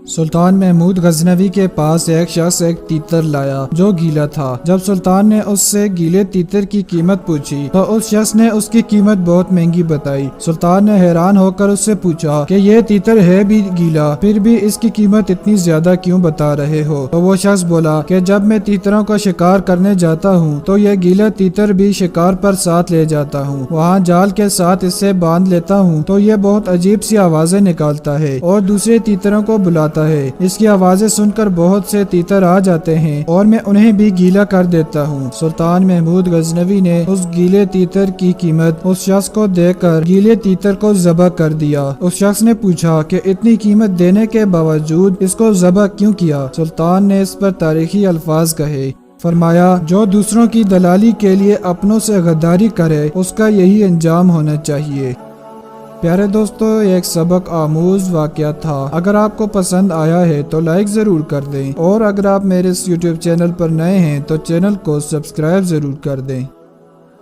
سلطان محمود غزنوی کے پاس ایک شخص ایک تیتر لایا جو گیلا تھا۔ جب سلطان نے اس سے گیلے تیتر کی قیمت پوچھی تو اس شخص نے اس کی قیمت بہت مہنگی بتائی۔ سلطان نے حیران ہو کر اس سے پوچھا کہ یہ تیتر ہے بھی گیلا، پھر بھی اس کی قیمت اتنی زیادہ کیوں بتا رہے ہو؟ تو وہ شخص بولا کہ جب میں تیتروں کا شکار کرنے جاتا ہوں تو یہ گیلا تیتر بھی شکار پر ساتھ لے جاتا ہوں، وہاں جال کے ساتھ اسے باندھ لیتا ہوں تو یہ بہت عجیب سی آوازیں نکالتا ہے اور دوسرے تیتروں کو بلاتا ہے۔ اس کی آوازیں سن کر بہت سے تیتر آ جاتے ہیں اور میں انہیں بھی گیلا کر دیتا ہوں۔ سلطان محمود غزنوی نے اس گیلے تیتر کی قیمت اس شخص کو دے کر گیلے تیتر کو ذبح کر دیا۔ اس شخص نے پوچھا کہ اتنی قیمت دینے کے باوجود اس کو ذبح کیوں کیا؟ سلطان نے اس پر تاریخی الفاظ کہے، فرمایا جو دوسروں کی دلالی کے لیے اپنوں سے غداری کرے اس کا یہی انجام ہونا چاہیے۔ پیارے دوستو، یہ ایک سبق آموز واقعہ تھا۔ اگر آپ کو پسند آیا ہے تو لائک ضرور کر دیں، اور اگر آپ میرے اس یوٹیوب چینل پر نئے ہیں تو چینل کو سبسکرائب ضرور کر دیں۔